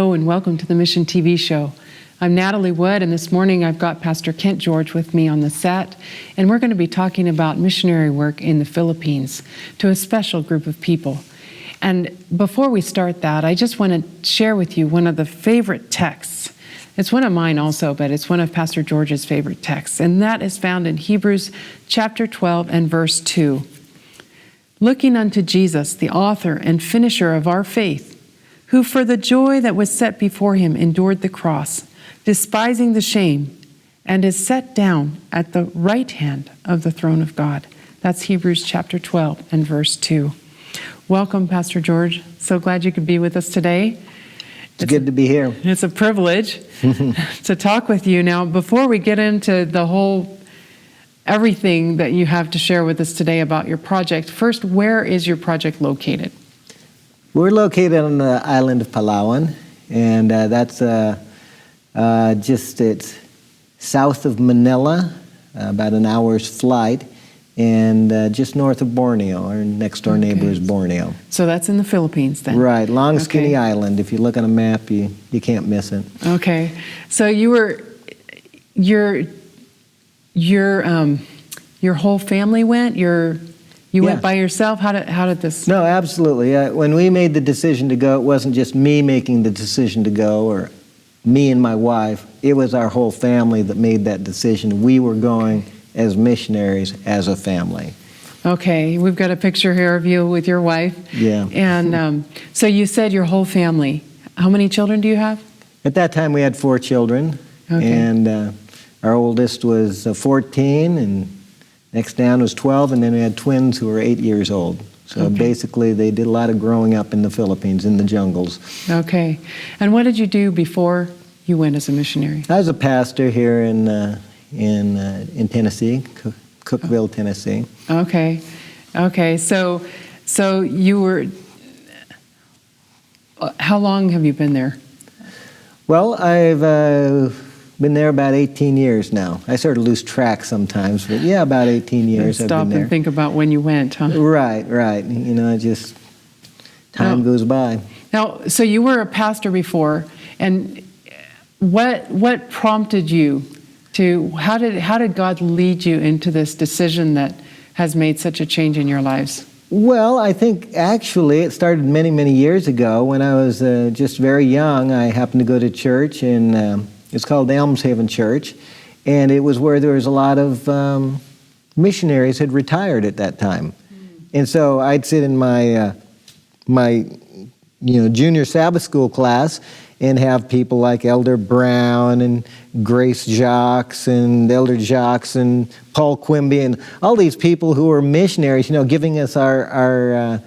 Hello and welcome to the Mission TV show. I'm Natalie Wood, and this morning I've got Pastor Kent George with me on the set, and we're going to be talking about missionary work in the Philippines to a special group of people. And before we start that, I just want to share with you one of the favorite texts. It's one of mine also, but it's one of Pastor George's favorite texts, and that is found in Hebrews chapter 12 and verse 2. Looking unto Jesus, the author and finisher of our faith, who for the joy that was set before him endured the cross, despising the shame, and is set down at the right hand of the throne of God. That's Hebrews chapter 12 and verse 2. Welcome, Pastor George. So glad you could be with us today. It's good to be here. It's a privilege to talk with you. Now, before we get into everything that you have to share with us today about your project, first, where is your project located? We're located on the island of Palawan, and that's it's south of Manila, about an hour's flight, and just north of Borneo. Our next door neighbor is Borneo. So that's in the Philippines then? Right, long skinny island. If you look on a map, you can't miss it. Okay, so your whole family went? You went by yourself? How did this? No, absolutely. When we made the decision to go, it wasn't just me making the decision to go or me and my wife. It was our whole family that made that decision. We were going as missionaries as a family. Okay, we've got a picture here of you with your wife. Yeah. And so you said your whole family. How many children do you have? At that time, we had 4 children. Okay. And our oldest was 14, and next down was 12, and then we had twins who were 8 years old. So basically, they did a lot of growing up in the Philippines, in the jungles. Okay. And what did you do before you went as a missionary? I was a pastor here in Tennessee, Cookeville, Tennessee. Okay. Okay. So you were. How long have you been there? Well, I've been there about 18 years now. I sort of lose track sometimes, but yeah, about 18 years I've been there. Stop and think about when you went, huh? Right. You know, just time goes by. Now, so you were a pastor before, and what prompted you to? How did God lead you into this decision that has made such a change in your lives? Well, I think actually it started many, many years ago when I was just very young. I happened to go to church, and it's called the Elms Haven Church, and it was where there was a lot of missionaries had retired at that time. And so I'd sit in my junior Sabbath school class and have people like Elder Brown and Grace Jacques and Elder Jacques and Paul Quimby and all these people who were missionaries, giving us our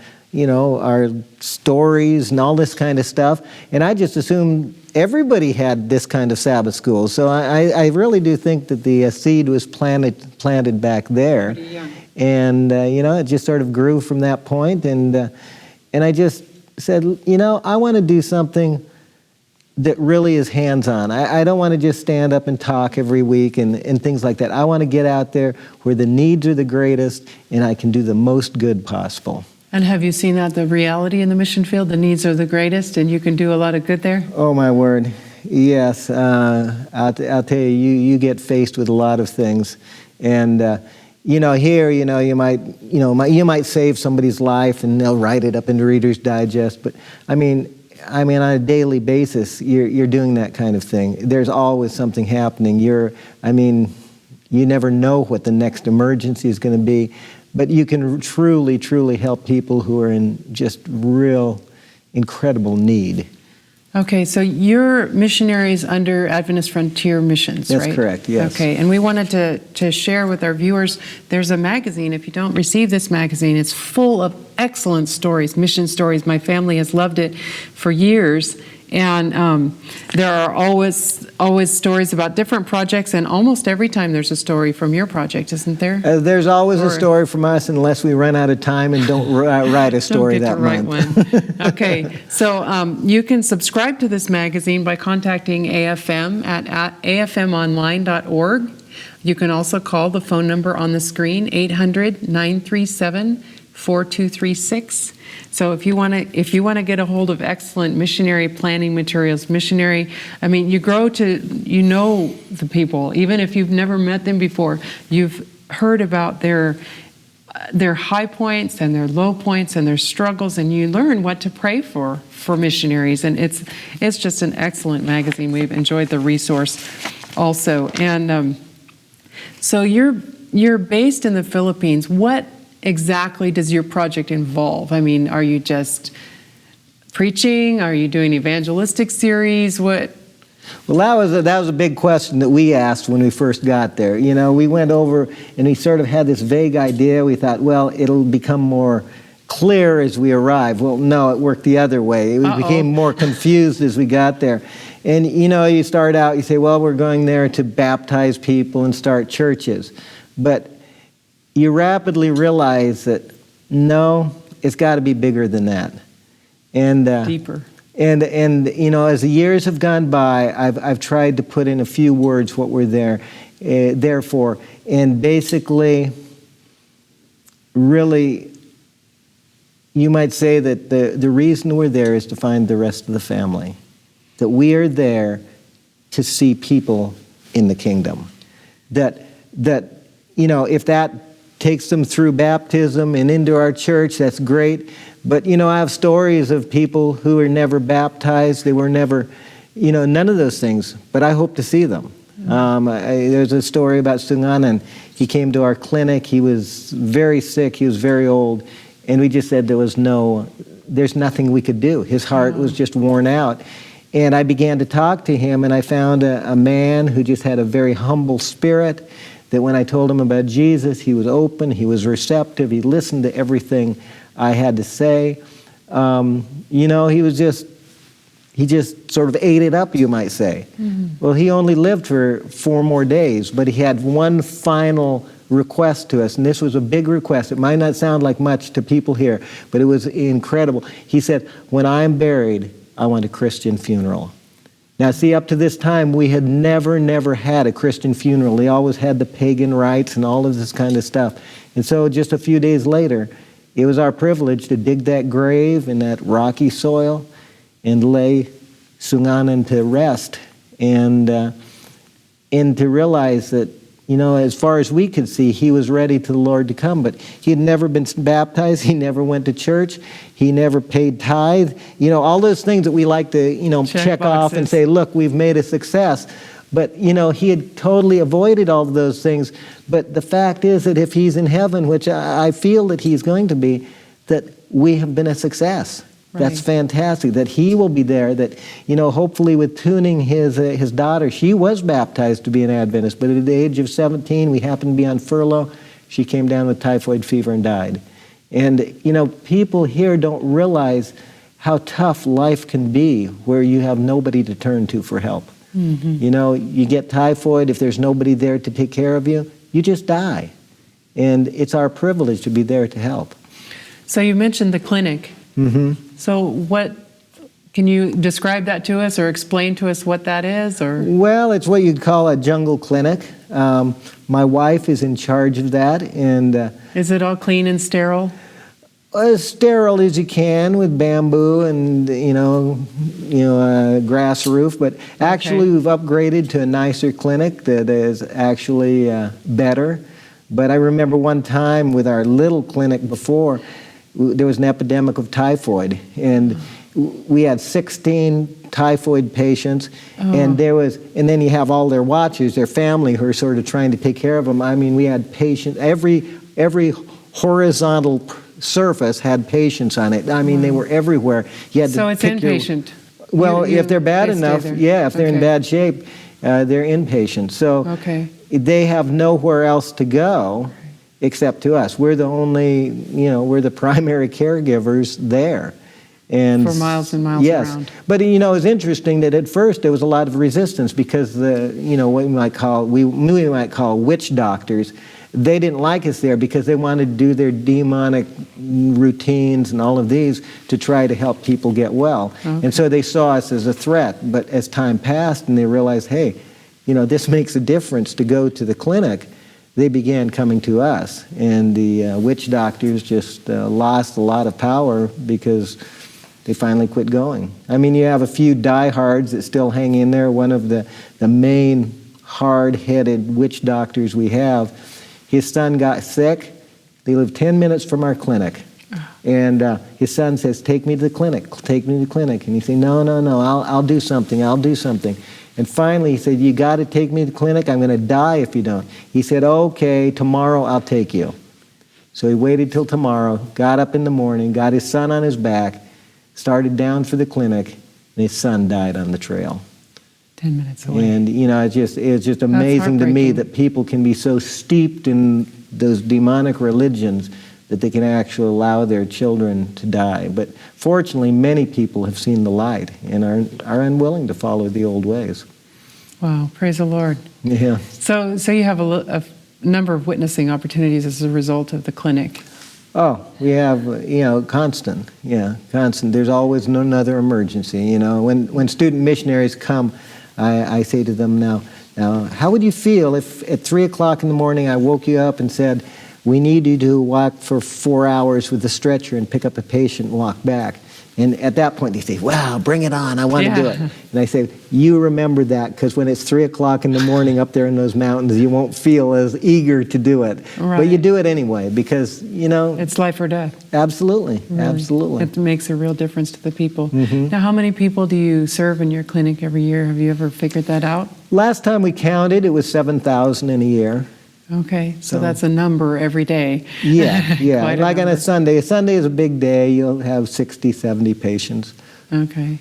stories and all this kind of stuff. And I just assumed everybody had this kind of Sabbath school. So I really do think that the seed was planted back there. And, it just sort of grew from that point. And I just said, I want to do something that really is hands-on. I don't want to just stand up and talk every week and things like that. I want to get out there where the needs are the greatest and I can do the most good possible. And have you seen that, the reality in the mission field? The needs are the greatest and you can do a lot of good there? Oh, my word. Yes. I'll tell you, you get faced with a lot of things. And, here, you might save somebody's life and they'll write it up in the Reader's Digest. But, I mean, on a daily basis, you're doing that kind of thing. There's always something happening. You never know what the next emergency is going to be. But you can truly, truly help people who are in just real, incredible need. Okay, so you're missionaries under Adventist Frontier Missions, right? That's correct, yes. Okay, and we wanted to share with our viewers, there's a magazine. If you don't receive this magazine, it's full of excellent stories, mission stories. My family has loved it for years. And there are always stories about different projects, and almost every time there's a story from your project, isn't there? There's always a story from us, unless we run out of time and don't write a story that month. One. Okay, so you can subscribe to this magazine by contacting AFM at afmonline.org. You can also call the phone number on the screen, 800-937 4236. So if you want to get a hold of excellent missionary planning materials, you grow to, the people, even if you've never met them before, you've heard about their high points and their low points and their struggles, and you learn what to pray for missionaries. And it's just an excellent magazine. We've enjoyed the resource also. And so you're based in the Philippines. What exactly does your project involve? I mean, are you just preaching? Are you doing evangelistic series? What? Well, that was a big question that we asked when we first got there. We went over and we sort of had this vague idea. We thought, well, it'll become more clear as we arrive. Well, no, it worked the other way. It became more confused as we got there. And, you start out, you say, well, we're going there to baptize people and start churches. But you rapidly realize that, no, it's got to be bigger than that. And deeper. And as the years have gone by, I've tried to put in a few words what we're there for. And basically, really, you might say that the reason we're there is to find the rest of the family. That we are there to see people in the kingdom. That if that takes them through baptism and into our church, that's great. But, I have stories of people who were never baptized. They were never, none of those things. But I hope to see them. There's a story about Sunganan. He came to our clinic. He was very sick. He was very old. And we just said there's nothing we could do. His heart was just worn out. And I began to talk to him, and I found a man who just had a very humble spirit, that when I told him about Jesus, he was open, he was receptive, he listened to everything I had to say. He just sort of ate it up, you might say. Mm-hmm. Well, he only lived for 4 more days, but he had one final request to us, and this was a big request. It might not sound like much to people here, but it was incredible. He said, when I'm buried, I want a Christian funeral. Now, see, up to this time, we had never had a Christian funeral. They always had the pagan rites and all of this kind of stuff. And so just a few days later, it was our privilege to dig that grave in that rocky soil and lay Sunganan to rest and to realize that, as far as we could see, he was ready to the Lord to come. But he had never been baptized. He never went to church. He never paid tithe. All those things that we like to, check off and say, look, we've made a success. But, he had totally avoided all of those things. But the fact is that if he's in heaven, which I feel that he's going to be, that we have been a success. Right. That's fantastic, that he will be there, that, hopefully with tuning his daughter, she was baptized to be an Adventist, but at the age of 17, we happened to be on furlough. She came down with typhoid fever and died. And, people here don't realize how tough life can be where you have nobody to turn to for help. Mm-hmm. You get typhoid, if there's nobody there to take care of you, you just die. And it's our privilege to be there to help. So you mentioned the clinic. Mm-hmm. So can you describe that to us or explain to us what that is? Or? Well, it's what you'd call a jungle clinic. My wife is in charge of that. And is it all clean and sterile? As sterile as you can with bamboo and, a grass roof. But actually, we've upgraded to a nicer clinic that is actually better. But I remember one time with our little clinic before, there was an epidemic of typhoid, and we had 16 typhoid patients, and then you have all their watchers, their family, who are sort of trying to take care of them. I mean, we had patients, every horizontal surface had patients on it. I mean, they were everywhere. You had so it's inpatient. Well, if they're bad enough, if they're in bad shape, they're inpatient. So they have nowhere else to go except to us. We're the only, we're the primary caregivers there. And for miles and miles around. But, it's interesting that at first there was a lot of resistance because what we might call witch doctors, they didn't like us there because they wanted to do their demonic routines and all of these to try to help people get well. Okay. And so they saw us as a threat. But as time passed and they realized, hey, this makes a difference to go to the clinic, they began coming to us. And the witch doctors just lost a lot of power because they finally quit going. I mean, you have a few diehards that still hang in there. One of the main hard-headed witch doctors we have, his son got sick. They live 10 minutes from our clinic. And his son says, take me to the clinic, take me to the clinic. And he said, no, I'll do something, I'll do something. And finally he said, you got to take me to the clinic, I'm going to die if you don't. He said, okay, tomorrow I'll take you. So he waited till tomorrow, got up in the morning, got his son on his back, started down for the clinic, and his son died on the trail. 10 minutes away. And, you know, it's just amazing to me that people can be so steeped in those demonic religions that they can actually allow their children to die. But fortunately, many people have seen the light and are unwilling to follow the old ways. Wow, praise the Lord. Yeah. So you have a number of witnessing opportunities as a result of the clinic. Oh, we have, constant. Yeah, constant. There's always another emergency. You know, when student missionaries come, I say to them now, how would you feel if at 3 o'clock in the morning I woke you up and said, we need you to walk for 4 hours with a stretcher and pick up a patient and walk back? And at that point, they say, wow, bring it on, I want to do it. And I say, you remember that, because when it's 3 o'clock in the morning up there in those mountains, you won't feel as eager to do it. Right. But you do it anyway, because, it's life or death. Absolutely, really. Absolutely. It makes a real difference to the people. Mm-hmm. Now, how many people do you serve in your clinic every year? Have you ever figured that out? Last time we counted, it was 7,000 in a year. Okay, so that's a number every day. Yeah. Like on a Sunday. A Sunday is a big day. You'll have 60, 70 patients. Okay.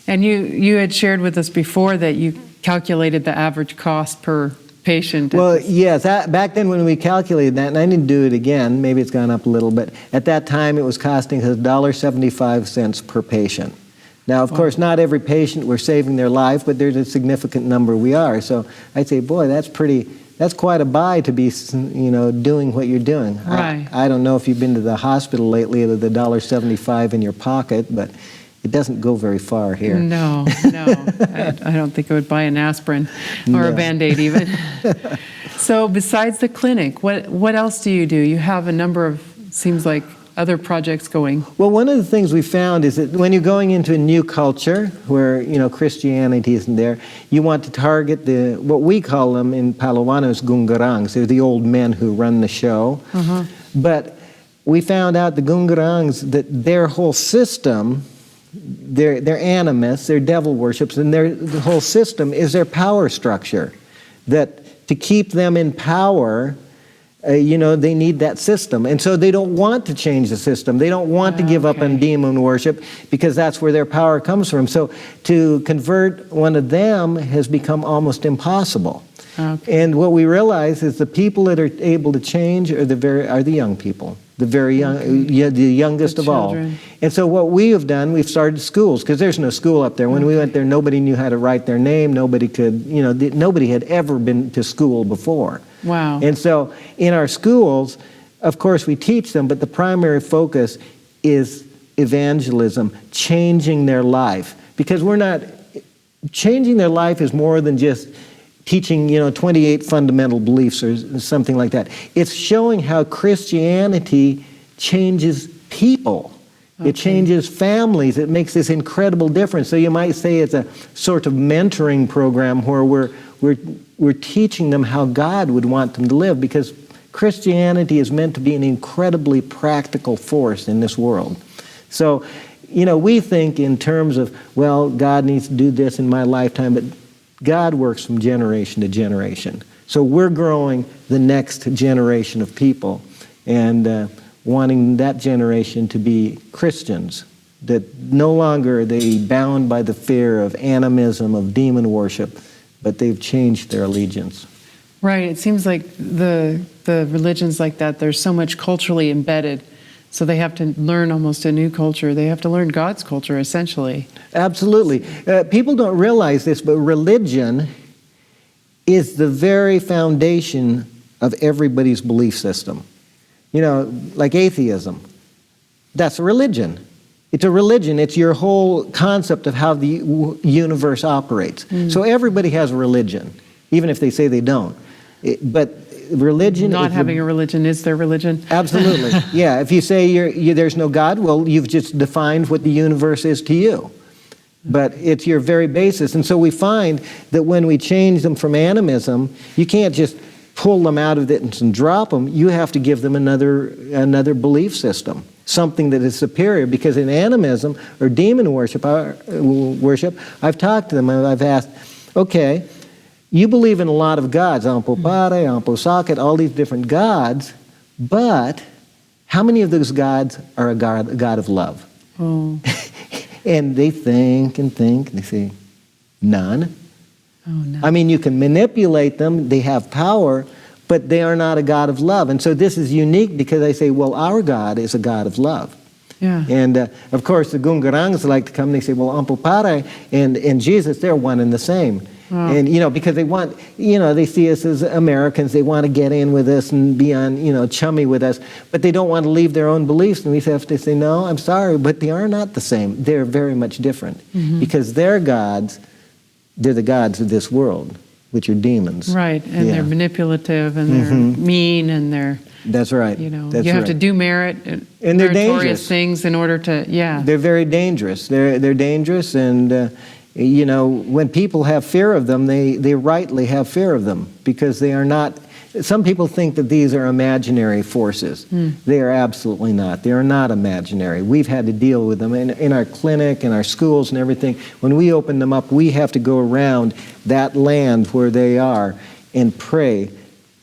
And you had shared with us before that you calculated the average cost per patient. Well, yes. Back then when we calculated that, and I didn't do it again, maybe it's gone up a little, but at that time it was costing us $1.75 per patient. Now, of course, not every patient we're saving their life, but there's a significant number we are. So I'd say, boy, that's quite a buy to be, doing what you're doing. Right. I don't know if you've been to the hospital lately with the $1.75 in your pocket, but it doesn't go very far here. No. I don't think I would buy an aspirin or a Band-Aid even. So besides the clinic, what else do? You have a number of, seems like, other projects going? Well, one of the things we found is that when you're going into a new culture where, Christianity isn't there, you want to target what we call them in Palawanos, gungarangs. They're the old men who run the show. Uh-huh. But we found out the gungarangs, that their whole system, their animus, their devil worships, and the whole system is their power structure. That to keep them in power, they need that system. And so they don't want to change the system. They don't want to give up on demon worship, because that's where their power comes from. So to convert one of them has become almost impossible. Okay. And what we realize is the people that are able to change are the young people, the very young, the youngest of all. And so what we have done, we've started schools, because there's no school up there. When we went there, nobody knew how to write their name. Nobody could, nobody had ever been to school before. Wow. And so in our schools, of course, we teach them, but the primary focus is evangelism, changing their life. Because changing their life is more than just teaching, 28 fundamental beliefs or something like that. It's showing how Christianity changes people. Okay. It changes families. It makes this incredible difference. So you might say it's a sort of mentoring program where we're teaching them how God would want them to live, because Christianity is meant to be an incredibly practical force in this world. So, we think in terms of, well, God needs to do this in my lifetime, but God works from generation to generation. So we're growing the next generation of people and wanting that generation to be Christians, that no longer are they bound by the fear of animism, of demon worship, but they've changed their allegiance. Right. It seems like the religions like that, they're so much culturally embedded. So they have to learn almost a new culture. They have to learn God's culture, essentially. Absolutely. People don't realize this, but religion is the very foundation of everybody's belief system. Like atheism. That's a religion. It's a religion. It's your whole concept of how the universe operates. So everybody has a religion, even if they say they don't. But religion. Not having a religion is their religion. Absolutely. Yeah. If you say there's no God, well, you've just defined what the universe is to you. But it's your very basis. And so we find that when we change them from animism, you can't just pull them out of it and drop them. You have to give them another belief system, something that is superior. Because in animism or demon worship, I've talked to them and I've asked, okay, you believe in a lot of gods, Ampo Pare, Ampo Socket, all these different gods, but how many of those gods are a God of love? Oh. And they think and think, and they say, none. Oh, no. I mean, you can manipulate them, they have power, but they are not a God of love. And so this is unique because I say, well, our God is a God of love. Yeah. And of course, the Gungarangs like to come and they say, well, Ampo Pare and Jesus, they're one and the same. Wow. And, because they want, they see us as Americans, they want to get in with us and be on, chummy with us, but they don't want to leave their own beliefs. And we have to say, no, I'm sorry, but they are not the same. They're very much different. Because their gods, they're the gods of this world, which are demons. Right, and they're manipulative, and they're mean, and they're... That's right. You have to do merit and they're meritorious dangerous things in order to, They're very dangerous. They're dangerous, and when people have fear of them, they rightly have fear of them because they are not. Some people think that these are imaginary forces. They are absolutely not. They are not imaginary. We've had to deal with them in our clinic, in our schools, and everything. When we open them up, we have to go around that land where they are and pray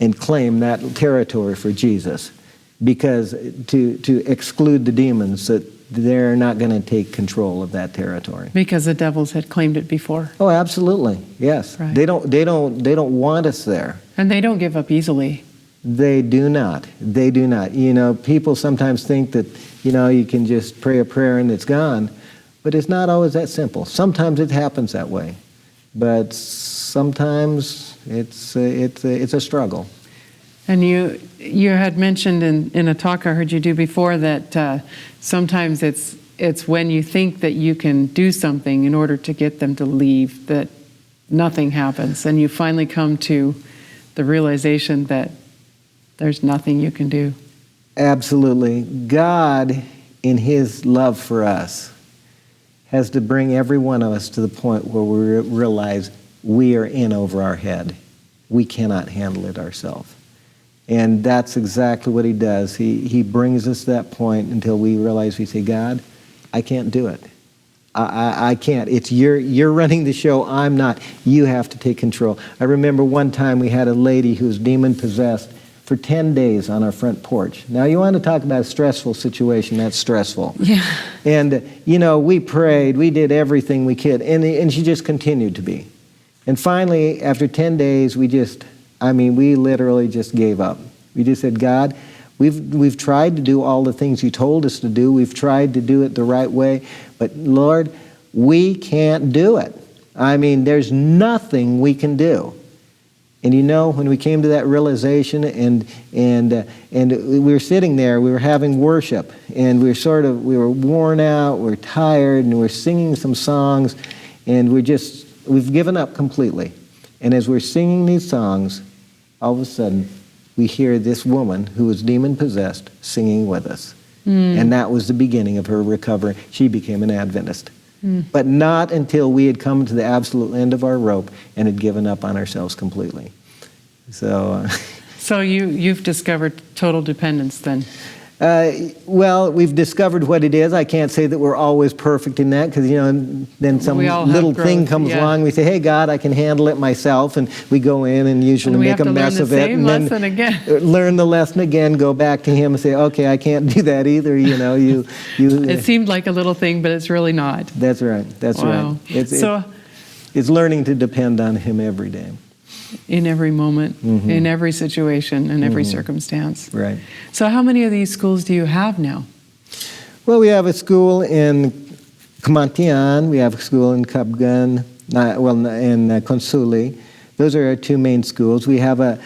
and claim that territory for Jesus, because to exclude the demons, that they're not going to take control of that territory. Because the devils had claimed it before. Oh, absolutely, yes. Right. They don't want us there. And they don't give up easily. They do not. They do not. People sometimes think that you can just pray a prayer and it's gone, but it's not always that simple. Sometimes it happens that way, but sometimes it's a struggle. And you had mentioned in a talk I heard you do before that sometimes it's when you think that you can do something in order to get them to leave that nothing happens, and you finally come to the realization that there's nothing you can do. Absolutely. God, in His love for us, has to bring every one of us to the point where we realize we are in over our head. We cannot handle it ourselves. And that's exactly what He does. He brings us to that point until we realize, we say, God, I can't do it. I can't. It's you're running the show. I'm not. You have to take control. I remember one time we had a lady who was demon-possessed for 10 days on our front porch. Now, you want to talk about a stressful situation. That's stressful. Yeah. And, we prayed. We did everything we could. And she just continued to be. And finally, after 10 days, we literally just gave up. We just said, God, we've tried to do all the things You told us to do. We've tried to do it the right way. But Lord, we can't do it. There's nothing we can do. And when we came to that realization and we were sitting there, we were having worship, and we were worn out, we were tired, and we were singing some songs, and we've given up completely. And as we're singing these songs, all of a sudden, we hear this woman who was demon-possessed singing with us. And that was the beginning of her recovery. She became an Adventist. But not until we had come to the absolute end of our rope and had given up on ourselves completely. So you've discovered total dependence then? Well, we've discovered what it is. I can't say that we're always perfect in that, because then some little thing comes along. We say, "Hey, God, I can handle it myself," and we go in and usually make a mess of it, and then learn the lesson again. Go back to Him and say, "Okay, I can't do that either." It seemed like a little thing, but it's really not. That's right. That's right. It's learning to depend on Him every day. In every moment, in every situation, in every circumstance. Right. So how many of these schools do you have now? Well, we have a school in Kamantian, we have a school in Kabgan, in Consuli. Those are our two main schools. We have a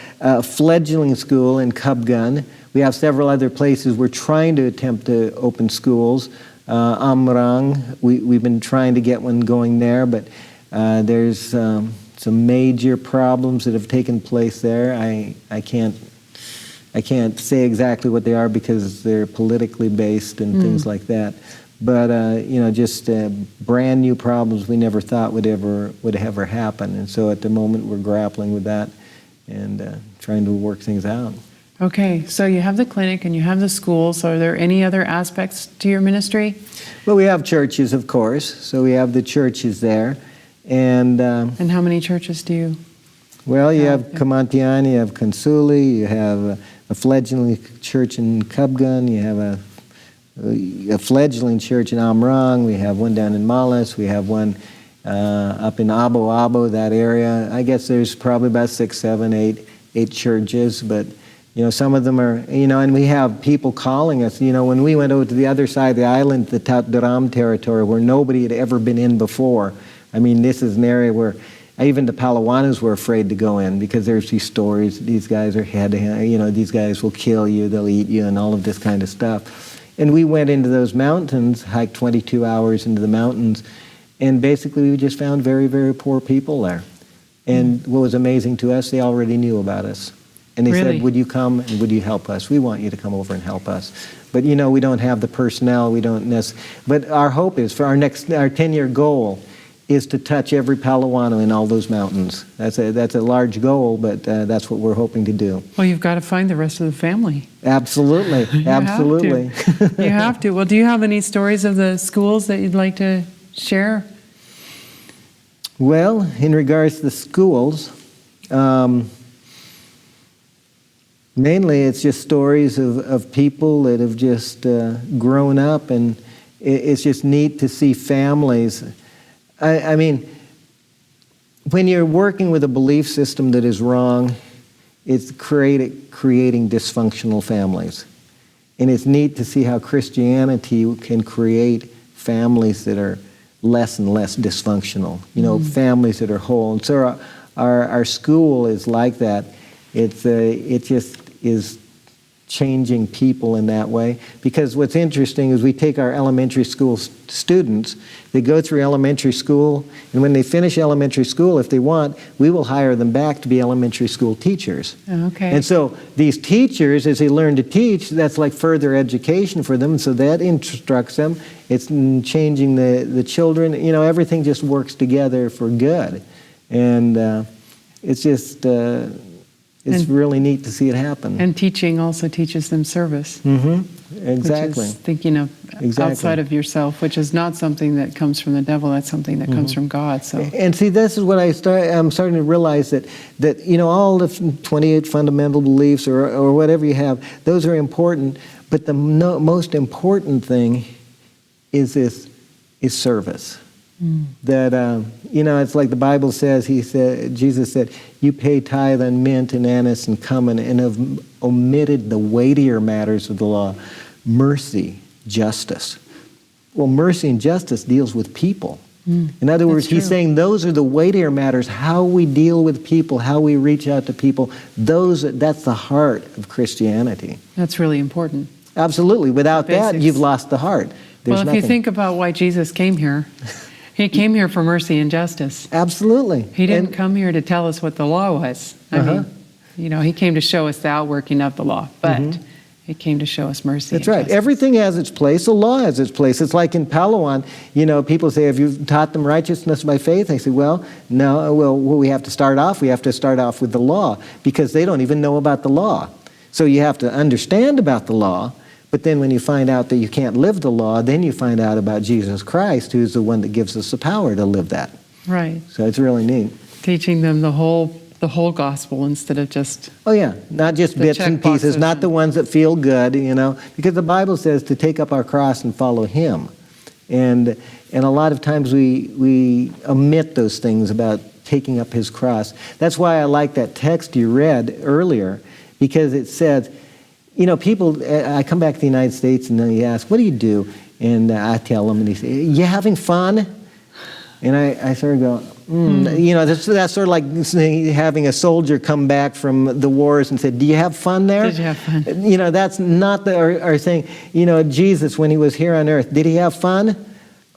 fledgling school in Kabgan. We have several other places. We're trying to attempt to open schools. Amrang, we've been trying to get one going there, but there's some major problems that have taken place there. I can't say exactly what they are because they're politically based and things like that. But just brand new problems we never thought would ever happen. And so at the moment we're grappling with that and trying to work things out. Okay, so you have the clinic and you have the schools. Are there any other aspects to your ministry? Well, we have churches, of course. So we have the churches there. And how many churches do you? Well, you have Kamantian, you have Consuli, you have a fledgling church in Cubgun, you have a fledgling church in Amrang, we have one down in Malas, we have one up in Abo, that area. I guess there's probably about 6, 7, 8 churches, but some of them are, and we have people calling us. When we went over to the other side of the island, the Tatdaram territory, where nobody had ever been in before. I mean, this is an area where even the Palawanas were afraid to go in because there's these stories, these guys are head-to-hand, these guys will kill you, they'll eat you, and all of this kind of stuff. And we went into those mountains, hiked 22 hours into the mountains, and basically we just found very, very poor people there. And what was amazing to us, they already knew about us. And they said, would you come and would you help us? We want you to come over and help us. But we don't have the personnel, but our hope is for our 10-year goal is to touch every Palawano in all those mountains. That's a large goal, but that's what we're hoping to do. Well, you've got to find the rest of the family. Absolutely, absolutely. You have to. Well, do you have any stories of the schools that you'd like to share? Well, in regards to the schools, mainly it's just stories of people that have just grown up, and it's just neat to see families. I mean, when you're working with a belief system that is wrong, it's creating dysfunctional families. And it's neat to see how Christianity can create families that are less and less dysfunctional, families that are whole. And so our school is like that. It just is changing people in that way. Because what's interesting is we take our elementary school students, they go through elementary school, and when they finish elementary school, if they want, we will hire them back to be elementary school teachers. Okay. And so these teachers, as they learn to teach, that's like further education for them, and so that instructs them. It's changing the children. Everything just works together for good. And it's just... It's really neat to see it happen. And teaching also teaches them service. Mm-hmm. Exactly. Which is thinking of outside of yourself, which is not something that comes from the devil. That's something that comes from God. So. And see, this is what I'm starting to realize that all the 28 fundamental beliefs or whatever you have, those are important. But the most important thing is service. That it's like the Bible says. Jesus said, "You pay tithe on mint and anise and cumin, and have omitted the weightier matters of the law, mercy, justice." Well, mercy and justice deals with people. In other words, he's saying those are the weightier matters. How we deal with people, how we reach out to people. That's the heart of Christianity. That's really important. Absolutely. Without that, you've lost the heart. Well, if you think about why Jesus came here. He came here for mercy and justice. Absolutely. He didn't come here to tell us what the law was. I mean, he came to show us the outworking of the law, but he came to show us mercy. That's right. Justice. Everything has its place. The law has its place. It's like in Palawan, people say, "Have you taught them righteousness by faith?" I say, "Well, no. Well, we have to start off. We have to start off with the law because they don't even know about the law. So you have to understand about the law." But then when you find out that you can't live the law, then you find out about Jesus Christ, who's the one that gives us the power to live that. Right. So it's really neat. Teaching them the whole gospel instead of just... Oh, yeah. Not just bits and pieces, not the ones that feel good, Because the Bible says to take up our cross and follow Him. And a lot of times we omit those things about taking up His cross. That's why I like that text you read earlier, because it says... people, I come back to the United States and then you ask, "What do you do?" And I tell them, and they say, "You having fun?" And I sort of go, that's sort of like having a soldier come back from the wars and say, "Do you have fun there?" Did you have fun? That's not or saying, Jesus, when He was here on earth, did He have fun?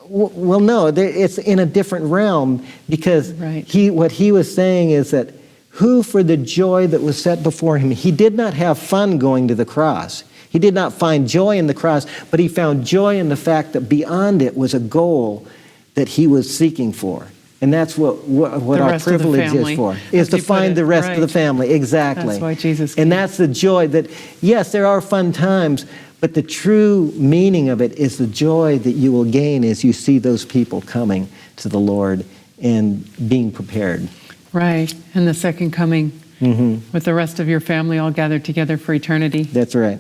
Well, no, it's in a different realm, because Right. what he was saying is that who, for the joy that was set before him, he did not have fun going to the cross. He did not find joy in the cross, but he found joy in the fact that beyond it was a goal that he was seeking for. And that's what our privilege is for, is to find the rest of the family. Exactly. That's why Jesus came. And that's the joy that, yes, there are fun times, but the true meaning of it is the joy that you will gain as you see those people coming to the Lord and being prepared. Right. And the second coming, with the rest of your family all gathered together for eternity. That's right.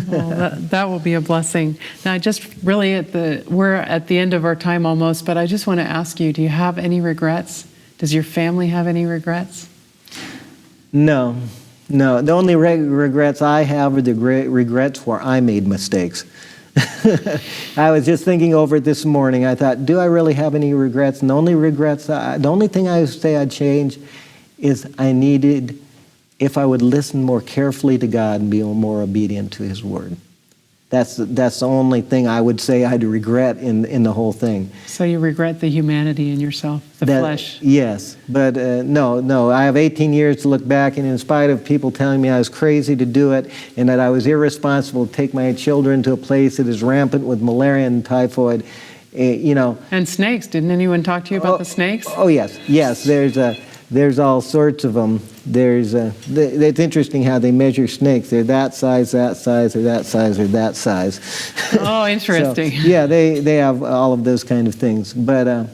Well, that will be a blessing. Now, just really we're at the end of our time almost, but I just want to ask you, do you have any regrets? Does your family have any regrets? No. The only regrets I have are the regrets where I made mistakes. I was just thinking over it this morning. I thought, do I really have any regrets? And the only thing I would say I'd change is if I would listen more carefully to God and be more obedient to His Word. That's the only thing I would say I'd regret in the whole thing. So you regret the humanity in yourself, the flesh? Yes, but no. I have 18 years to look back, and in spite of people telling me I was crazy to do it and that I was irresponsible to take my children to a place that is rampant with malaria and typhoid, And snakes. Didn't anyone talk to you about the snakes? Oh, yes. There's all sorts of them. It's interesting how they measure snakes. They're that size, or that size, or that size. Oh, interesting. So, yeah, they have all of those kind of things. But,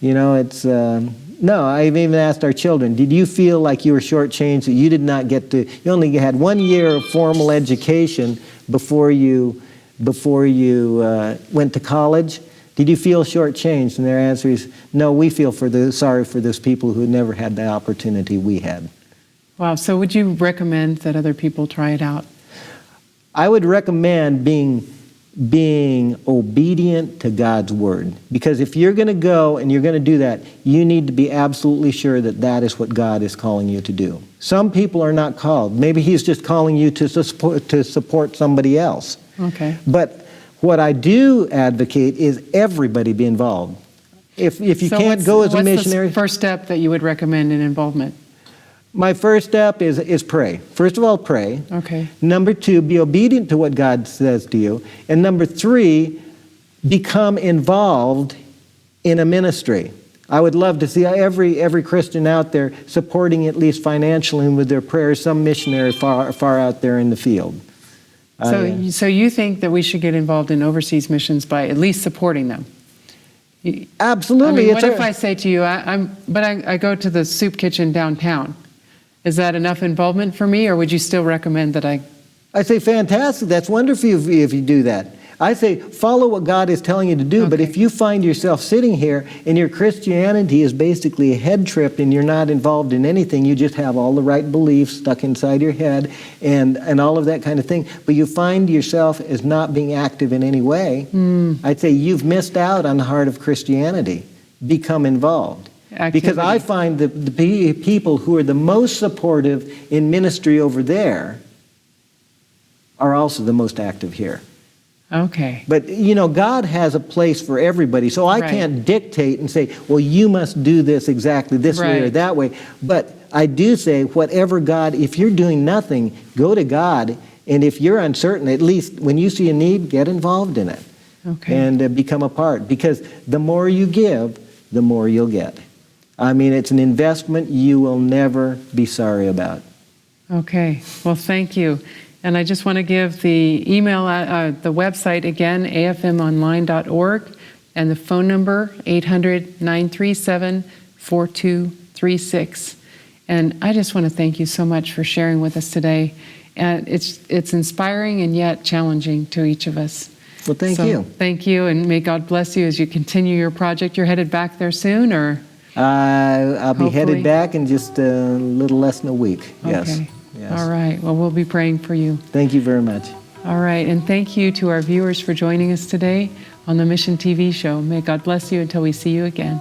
it's... No, I've even asked our children, did you feel like you were shortchanged, that you did not you only had 1 year of formal education before you went to college? Did you feel shortchanged? And their answer is, no, we feel sorry for those people who never had the opportunity we had. Wow, so would you recommend that other people try it out? I would recommend being obedient to God's Word. Because if you're going to go and you're going to do that, you need to be absolutely sure that that is what God is calling you to do. Some people are not called. Maybe He's just calling you to support somebody else. Okay. But what I do advocate is everybody be involved. If you can't go as a missionary... What's the first step that you would recommend in involvement? My first step is pray. First of all, pray. Okay. Number 2, be obedient to what God says to you. And number 3, become involved in a ministry. I would love to see every Christian out there supporting, at least financially and with their prayers, some missionary far out there in the field. So you think that we should get involved in overseas missions by at least supporting them? Absolutely. I mean, what if I say to you, I go to the soup kitchen downtown? Is that enough involvement for me, or would you still recommend that I say, fantastic. That's wonderful if you do that. I say, follow what God is telling you to do. Okay. But if you find yourself sitting here and your Christianity is basically a head trip and you're not involved in anything, you just have all the right beliefs stuck inside your head and all of that kind of thing, but you find yourself as not being active in any way, I'd say you've missed out on the heart of Christianity. Become involved. Activity. Because I find the people who are the most supportive in ministry over there are also the most active here. Okay. But, God has a place for everybody, so I can't dictate and say, well, you must do this exactly this way or that way. But I do say, whatever God, if you're doing nothing, go to God, and if you're uncertain, at least when you see a need, get involved in it. Okay. And become a part. Because the more you give, the more you'll get. I mean, it's an investment you will never be sorry about. Okay. Well, thank you. And I just want to give the email, the website again, afmonline.org, and the phone number, 800-937-4236. And I just want to thank you so much for sharing with us today. And it's inspiring and yet challenging to each of us. Well, thank you. Thank you, and may God bless you as you continue your project. You're headed back there soon, or? I'll be headed back in just a little less than a week. Yes. Okay. Yes. All right. Well, we'll be praying for you. Thank you very much. All right. And thank you to our viewers for joining us today on the Mission TV show. May God bless you until we see you again.